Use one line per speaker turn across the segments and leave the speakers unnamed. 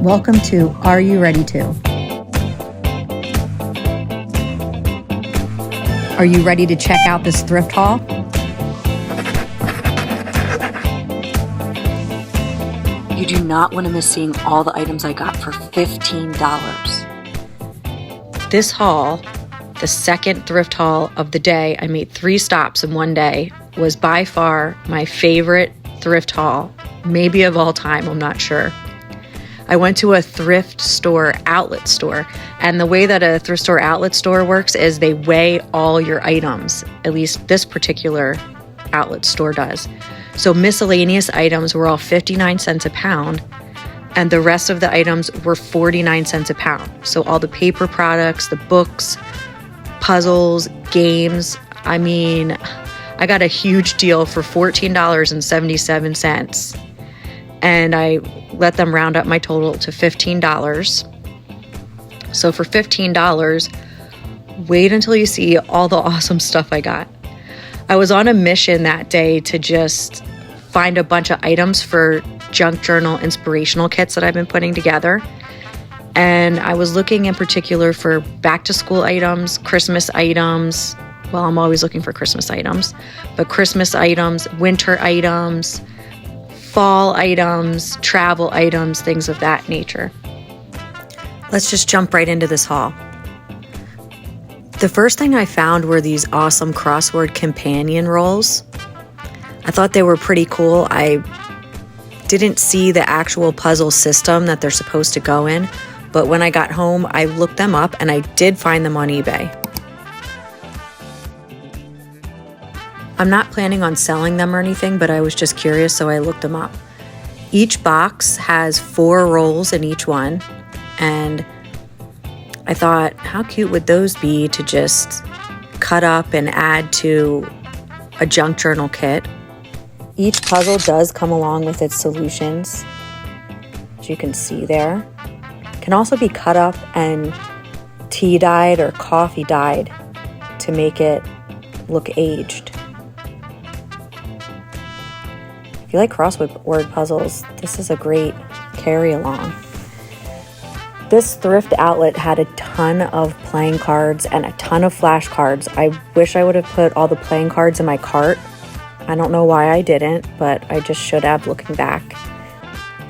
Welcome to Are You Ready To? Are you ready to check out this thrift haul? You do not want to miss seeing all the items I got for $15. This haul, the second thrift haul of the day, I made 3 stops in one day, was by far my favorite thrift haul, maybe of all time, I'm not sure. I went to a thrift store outlet store, and the way that a thrift store outlet store works is they weigh all your items. At least this particular outlet store does. So miscellaneous items were all 59 cents a pound, and the rest of the items were 49 cents a pound. So all the paper products, the books, puzzles, games. I mean, I got a huge deal for $14.77. And I let them round up my total to $15. So for $15, wait until you see all the awesome stuff I got. I was on a mission that day to just find a bunch of items for junk journal inspirational kits that I've been putting together. And I was looking in particular for back to school items, Christmas items. Well, I'm always looking for Christmas items, but Christmas items, winter items, fall items, travel items, things of that nature. Let's just jump right into this haul. The first thing I found were these awesome crossword companion rolls. I thought they were pretty cool. I didn't see the actual puzzle system that they're supposed to go in, but when I got home, I looked them up and I did find them on eBay. I'm not planning on selling them or anything, but I was just curious, so I looked them up. Each box has 4 rolls in each one, and I thought, how cute would those be to just cut up and add to a junk journal kit. Each puzzle does come along with its solutions, as you can see there. It can also be cut up and tea dyed or coffee dyed to make it look aged. If you like crossword puzzles, this is a great carry-along. This thrift outlet had a ton of playing cards and a ton of flashcards. I wish I would have put all the playing cards in my cart. I don't know why I didn't, but I just should have looking back.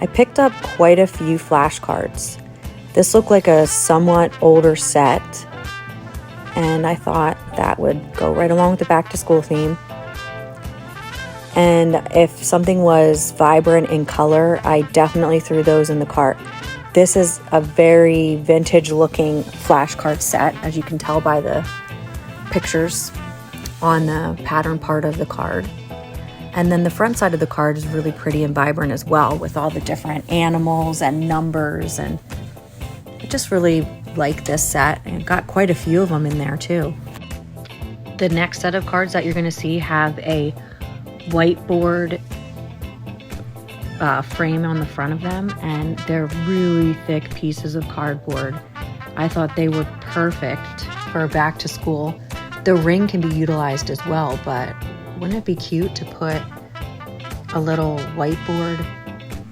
I picked up quite a few flashcards. This looked like a somewhat older set, and I thought that would go right along with the back-to-school theme. And if something was vibrant in color, I definitely threw those in the cart. This is a very vintage looking flashcard set, as you can tell by the pictures on the pattern part of the card. And then the front side of the card is really pretty and vibrant as well, with all the different animals and numbers. And I just really like this set, and got quite a few of them in there too. The next set of cards that you're going to see have a whiteboard frame on the front of them, and they're really thick pieces of cardboard. I thought they were perfect for back to school. The ring can be utilized as well, but wouldn't it be cute to put a little whiteboard,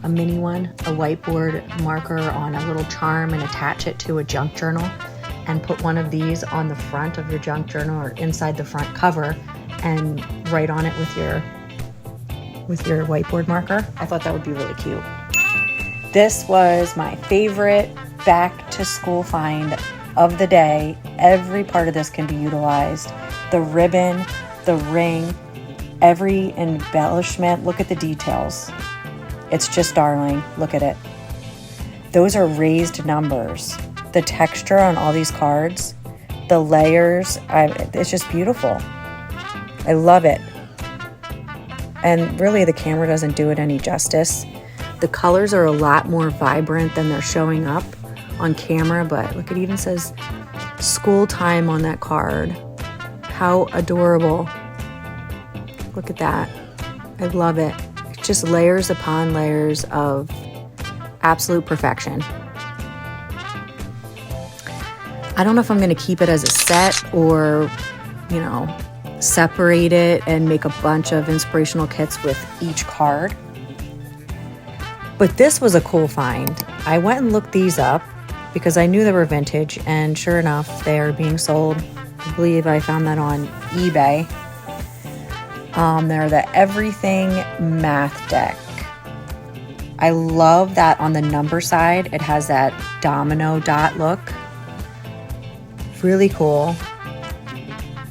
a mini one, a whiteboard marker on a little charm and attach it to a junk journal, and put one of these on the front of your junk journal or inside the front cover and write on it with your whiteboard marker? I thought that would be really cute. This was my favorite back to school find of the day. Every part of this can be utilized. The ribbon, the ring, every embellishment. Look at the details. It's just darling. Look at it. Those are raised numbers. The texture on all these cards, the layers, it's just beautiful. I love it. And really, the camera doesn't do it any justice. The colors are a lot more vibrant than they're showing up on camera, but look, it even says school time on that card. How adorable. Look at that. I love it. It's just layers upon layers of absolute perfection. I don't know if I'm going to keep it as a set or, separate it and make a bunch of inspirational kits with each card. But this was a cool find. I went and looked these up because I knew they were vintage, and sure enough, they are being sold. I believe I found that on eBay. They're the Everything Math Deck. I love that on the number side, it has that domino dot look. Really cool.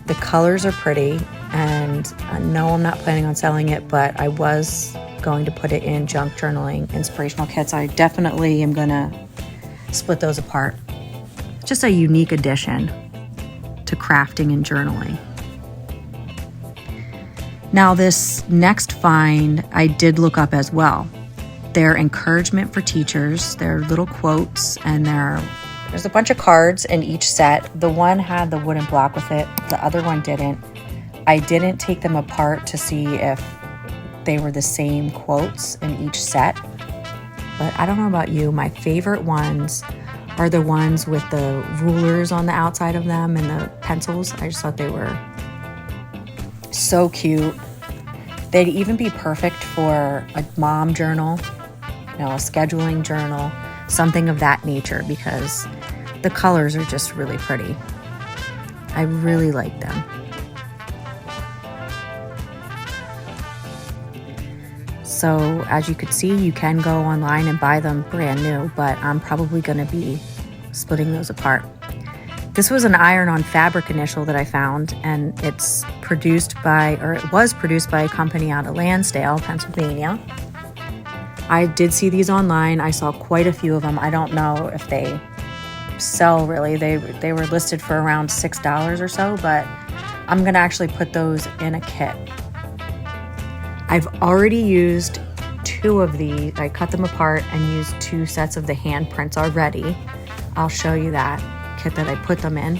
The colors are pretty, and no, I'm not planning on selling it, but I was going to put it in junk journaling inspirational kits. I definitely am gonna split those apart. Just a unique addition to crafting and journaling. Now this next find I did look up as well. They're encouragement for teachers. They're little quotes, and there's a bunch of cards in each set. The one had the wooden block with it. The other one didn't. I didn't take them apart to see if they were the same quotes in each set. But I don't know about you, my favorite ones are the ones with the rulers on the outside of them and the pencils. I just thought they were so cute. They'd even be perfect for a mom journal, a scheduling journal, something of that nature, because the colors are just really pretty. I really like them. So as you could see, you can go online and buy them brand new, but I'm probably going to be splitting those apart. This was an iron-on fabric initial that I found, and it was produced by a company out of Lansdale, Pennsylvania. I did see these online. I saw quite a few of them. I don't know if they sell really. They were listed for around $6 or so, but I'm going to actually put those in a kit. I've already used 2 of these. I cut them apart and used 2 sets of the handprints already. I'll show you that kit that I put them in.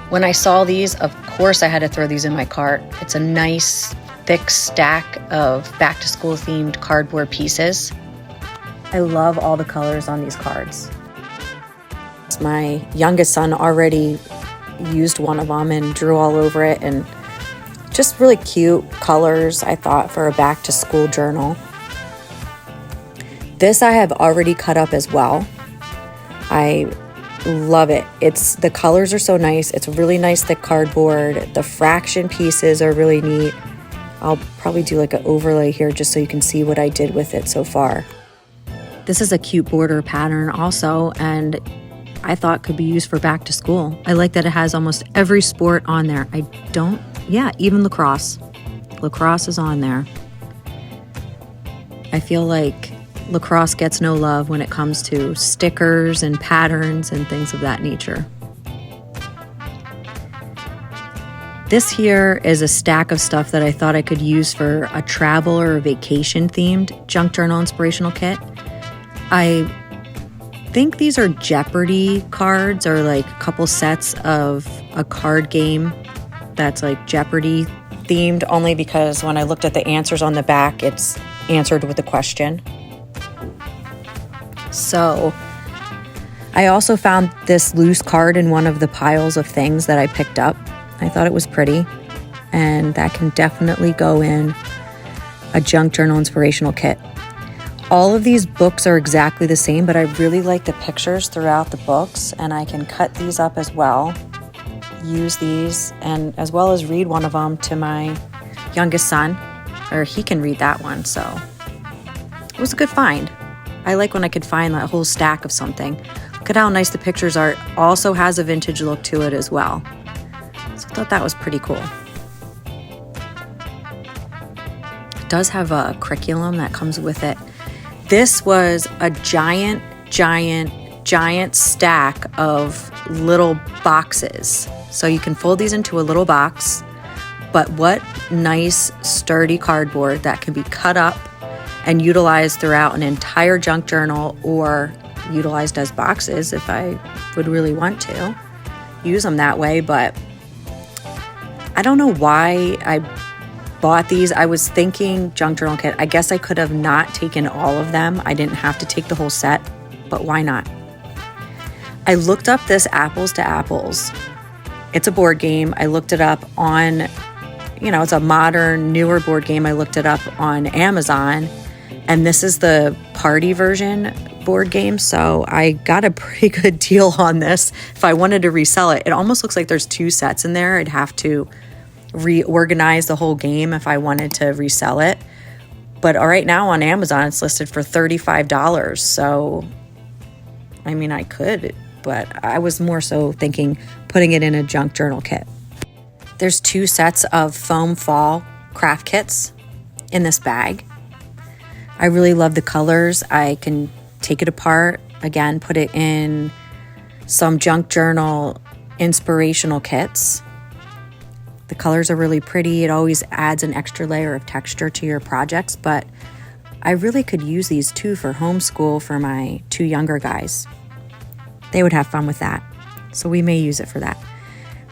When I saw these, of course I had to throw these in my cart. It's a nice thick stack of back to school themed cardboard pieces. I love all the colors on these cards. My youngest son already used one of them and drew all over it, and just really cute colors, I thought, for a back to school journal. This I have already cut up as well. I love it. The colors are so nice. It's really nice thick cardboard. The fraction pieces are really neat. I'll probably do like an overlay here just so you can see what I did with it so far. This is a cute border pattern also, and I thought could be used for back to school. I like that it has almost every sport on there. Even lacrosse. Lacrosse is on there. I feel like lacrosse gets no love when it comes to stickers and patterns and things of that nature. This here is a stack of stuff that I thought I could use for a travel or a vacation themed junk journal inspirational kit. I think these are Jeopardy cards, or like a couple sets of a card game that's like Jeopardy themed, only because when I looked at the answers on the back, it's answered with a question. So I also found this loose card in one of the piles of things that I picked up. I thought it was pretty, and that can definitely go in a junk journal inspirational kit. All of these books are exactly the same, but I really like the pictures throughout the books, and I can cut these up as well, use these, and as well as read one of them to my youngest son, or he can read that one. So it was a good find. I like when I could find that whole stack of something. Look at how nice the pictures are. It also has a vintage look to it as well. So I thought that was pretty cool. It does have a curriculum that comes with it. This was a giant stack of little boxes. So you can fold these into a little box, but what nice sturdy cardboard that can be cut up and utilized throughout an entire junk journal, or utilized as boxes if I would really want to use them that way. But I don't know why I bought these. I was thinking junk journal kit. I guess I could have not taken all of them. I didn't have to take the whole set, but why not? I looked up this Apples to Apples. It's a board game. I looked it up on, it's a modern, newer board game. I looked it up on Amazon, And this is the party version board game. So I got a pretty good deal on this. If I wanted to resell it, it almost looks like there's 2 sets in there. I'd have to reorganize the whole game if I wanted to resell it. But right now on Amazon, it's listed for $35. So, I mean, I could, but I was more so thinking putting it in a junk journal kit. There's 2 sets of foam fall craft kits in this bag. I really love the colors. I can take it apart, again, put it in some junk journal inspirational kits. The colors are really pretty. It always adds an extra layer of texture to your projects, but I really could use these too for homeschool for my 2 younger guys. They would have fun with that, so we may use it for that.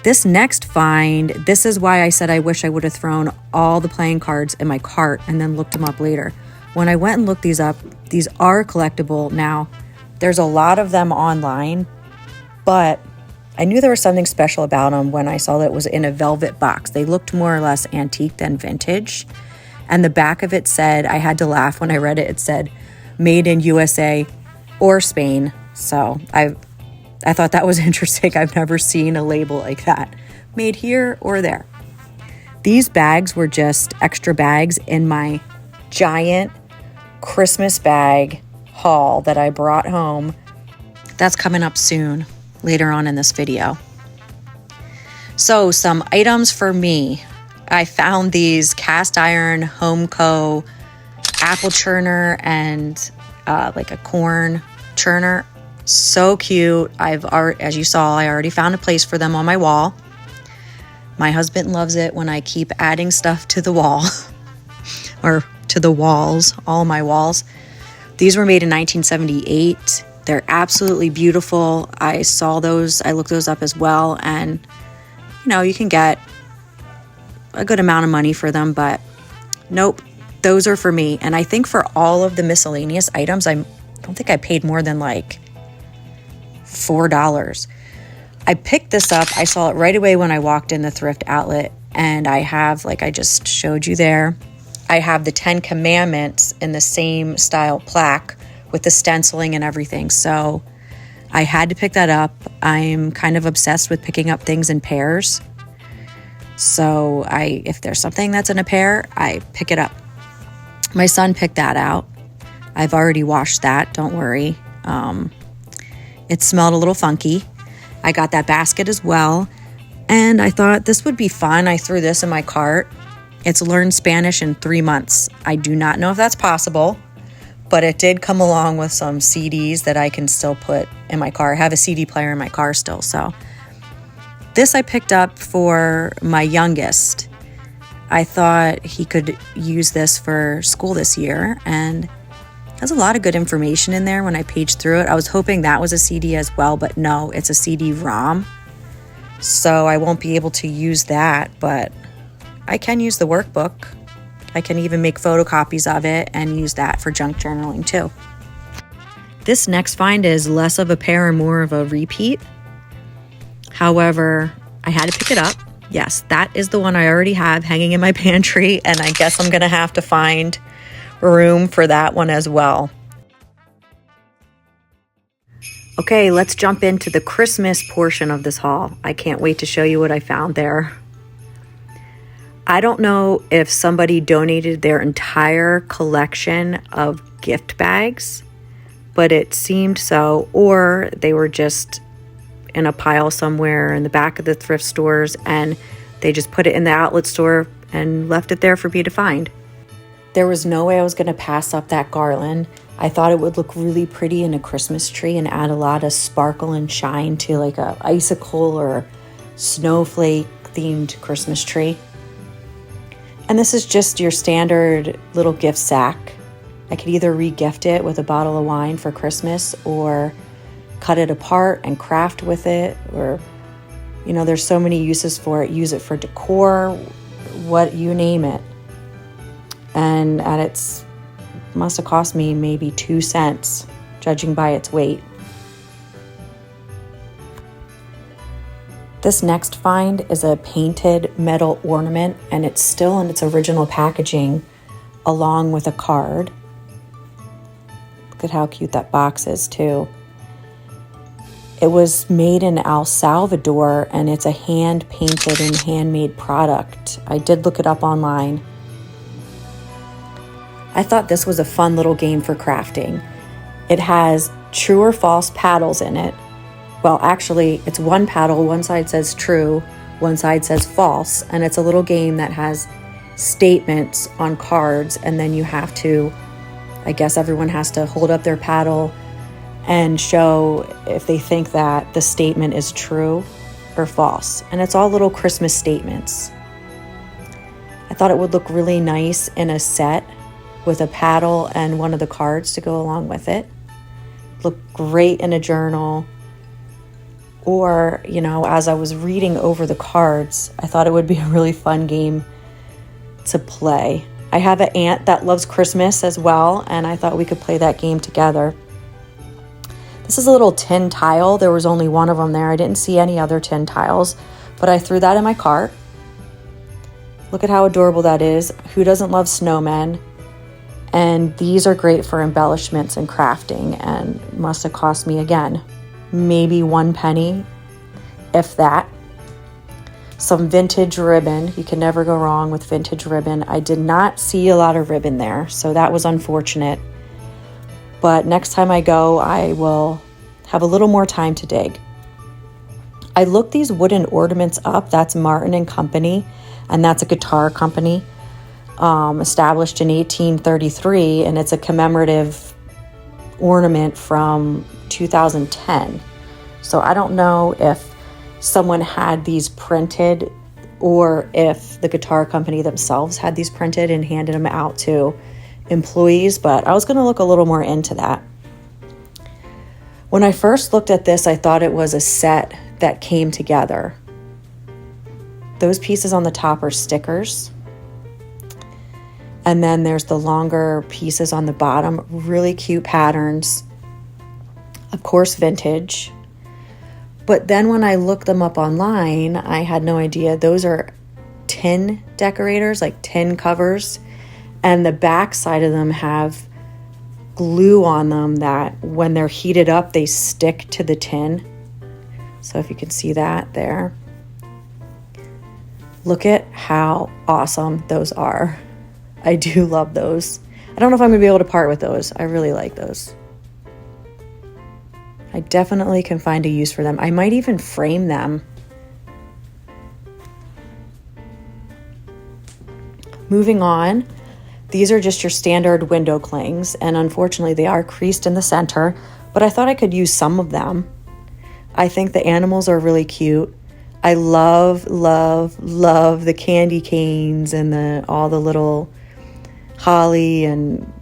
This next find, this is why I said I wish I would have thrown all the playing cards in my cart and then looked them up later. When I went and looked these up, these are collectible. Now, there's a lot of them online, but I knew there was something special about them when I saw that it was in a velvet box. They looked more or less antique than vintage. And the back of it said, I had to laugh when I read it, it said, made in USA or Spain. So I thought that was interesting. I've never seen a label like that. Made here or there. These bags were just extra bags in my giant Christmas bag haul that I brought home. That's coming up soon, later on in this video. So some items for me. I found these cast iron Homeco apple churner and like a corn churner. So cute. As you saw, I already found a place for them on my wall. My husband loves it when I keep adding stuff to the wall or to the walls, all my walls. These were made in 1978. They're absolutely beautiful. I saw those, I looked those up as well, and you can get a good amount of money for them, but nope, those are for me. And I think for all of the miscellaneous items, I don't think I paid more than like $4. I picked this up. I saw it right away when I walked in the thrift outlet, and I have, like I just showed you there, I have the 10 Commandments in the same style plaque with the stenciling and everything. So I had to pick that up. I'm kind of obsessed with picking up things in pairs. So if there's something that's in a pair, I pick it up. My son picked that out. I've already washed that, don't worry. It smelled a little funky. I got that basket as well. And I thought this would be fun. I threw this in my cart. It's learned Spanish in 3 months. I do not know if that's possible, but it did come along with some CDs that I can still put in my car. I have a CD player in my car still, so. This I picked up for my youngest. I thought he could use this for school this year, and there's a lot of good information in there when I paged through it. I was hoping that was a CD as well, but no, it's a CD-ROM. So I won't be able to use that, but I can use the workbook. I can even make photocopies of it and use that for junk journaling too. This next find is less of a pair and more of a repeat. However, I had to pick it up. Yes, that is the one I already have hanging in my pantry, and I guess I'm gonna have to find room for that one as well. Okay, let's jump into the Christmas portion of this haul. I can't wait to show you what I found there. I don't know if somebody donated their entire collection of gift bags, but it seemed so, or they were just in a pile somewhere in the back of the thrift stores and they just put it in the outlet store and left it there for me to find. There was no way I was going to pass up that garland. I thought it would look really pretty in a Christmas tree and add a lot of sparkle and shine to like a icicle or snowflake themed Christmas tree. And this is just your standard little gift sack. I could either re-gift it with a bottle of wine for Christmas or cut it apart and craft with it, or, there's so many uses for it. Use it for decor, you name it. And must have cost me maybe 2 cents, judging by its weight. This next find is a painted metal ornament, and it's still in its original packaging along with a card. Look at how cute that box is too. It was made in El Salvador, and it's a hand-painted and handmade product. I did look it up online. I thought this was a fun little game for crafting. It has true or false paddles in it. Well, actually, it's one paddle. One side says true, one side says false, and it's a little game that has statements on cards, and then you have to, I guess everyone has to hold up their paddle and show if they think that the statement is true or false. And it's all little Christmas statements. I thought it would look really nice in a set with a paddle and one of the cards to go along with it. Look great in a journal. Or, you know, as I was reading over the cards, I thought it would be a really fun game to play. I have an aunt that loves Christmas as well, and I thought we could play that game together. This is a little tin tile. There was only one of them there. I didn't see any other tin tiles, but I threw that in my cart. Look at how adorable that is. Who doesn't love snowmen? And these are great for embellishments and crafting, and must have cost me, again, maybe 1 penny, if that. Some vintage ribbon. You can never go wrong with vintage ribbon. I did not see a lot of ribbon there, so that was unfortunate. But next time I go, I will have a little more time to dig. I looked these wooden ornaments up. That's Martin and Company, and that's a guitar company established in 1833, and it's a commemorative ornament from 2010. So I don't know if someone had these printed or if the guitar company themselves had these printed and handed them out to employees, but I was going to look a little more into that. When I first looked at this, I thought it was a set that came together. Those pieces on the top are stickers. And then there's the longer pieces on the bottom, really cute patterns. Of course, vintage. But then when I looked them up online, I had no idea. Those are tin decorators, like tin covers. And the back side of them have glue on them that when they're heated up, they stick to the tin. So if you can see that there. Look at how awesome those are. I do love those. I don't know if I'm going to be able to part with those. I really like those. I definitely can find a use for them. I might even frame them. Moving on. These are just your standard window clings, and unfortunately they are creased in the center, but I thought I could use some of them. I think the animals are really cute. I love, love, love the candy canes and all the little holly and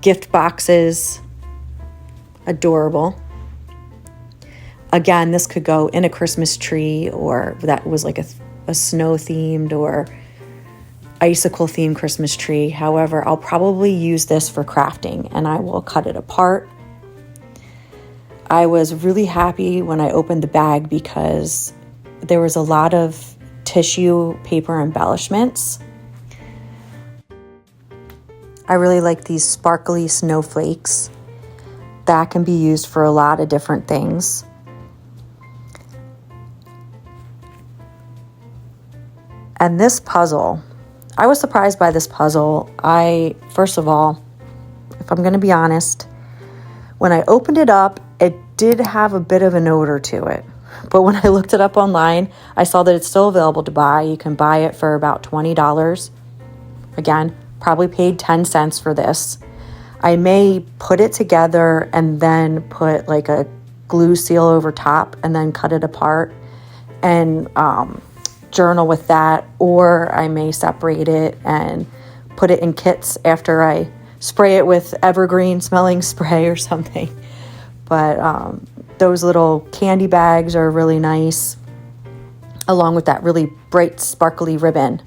gift boxes. Adorable. Again, this could go in a Christmas tree, or that was like a snow themed or icicle themed Christmas tree. However, I'll probably use this for crafting, and I will cut it apart. I was really happy when I opened the bag because there was a lot of tissue paper embellishments. I really like these sparkly snowflakes. That can be used for a lot of different things. And this puzzle, I was surprised by this puzzle. First of all, if I'm going to be honest, when I opened it up, it did have a bit of an odor to it. But when I looked it up online, I saw that it's still available to buy. You can buy it for about $20. Again, probably paid 10 cents for this. I may put it together and then put like a glue seal over top and then cut it apart and journal with that, or I may separate it and put it in kits after I spray it with evergreen smelling spray or something. But those little candy bags are really nice, along with that really bright sparkly ribbon.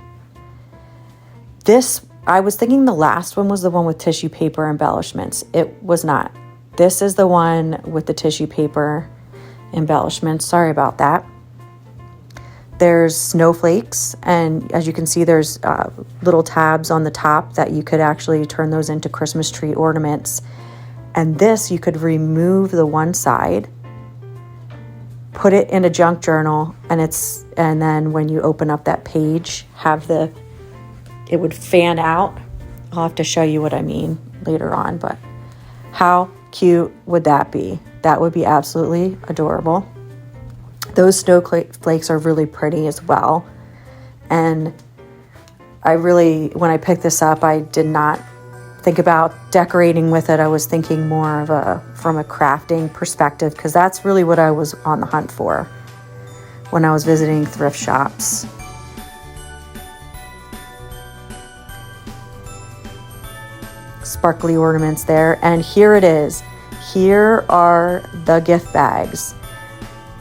This, I was thinking the last one was the one with tissue paper embellishments. It was not. This is the one with the tissue paper embellishments. Sorry about that. There's snowflakes, and as you can see, there's little tabs on the top that you could actually turn those into Christmas tree ornaments. And this, you could remove the one side, put it in a junk journal, and then when you open up that page, it would fan out. I'll have to show you what I mean later on, but how cute would that be? That would be absolutely adorable. Those snowflakes are really pretty as well. And when I picked this up, I did not think about decorating with it. I was thinking more from a crafting perspective, because that's really what I was on the hunt for when I was visiting thrift shops. Sparkly ornaments there. And here it is. Here are the gift bags.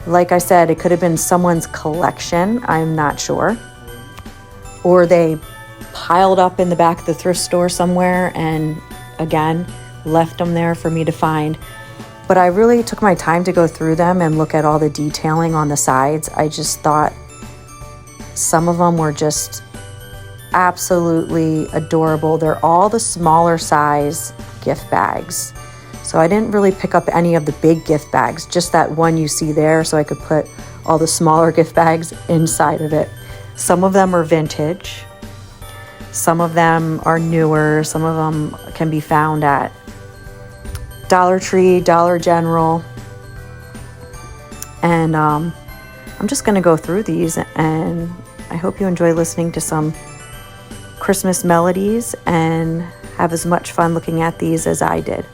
Like I said, it could have been someone's collection. I'm not sure. Or they piled up in the back of the thrift store somewhere and, again, left them there for me to find. But I really took my time to go through them and look at all the detailing on the sides. I just thought some of them were just absolutely adorable. They're all the smaller size gift bags. So I didn't really pick up any of the big gift bags, just that one you see there, so I could put all the smaller gift bags inside of it. Some of them are vintage. Some of them are newer. Some of them can be found at Dollar Tree, Dollar General. And I'm just going to go through these, and I hope you enjoy listening to some Christmas melodies and have as much fun looking at these as I did.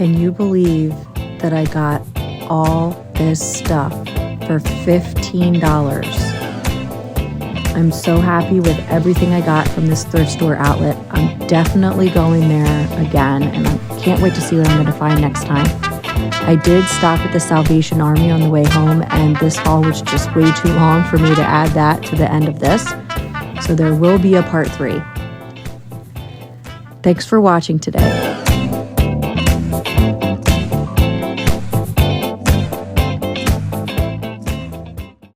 Can you believe that I got all this stuff for $15? I'm so happy with everything I got from this thrift store outlet. I'm definitely going there again, and I can't wait to see what I'm going to find next time. I did stop at the Salvation Army on the way home, and this haul was just way too long for me to add that to the end of this. So there will be a part 3. Thanks for watching today.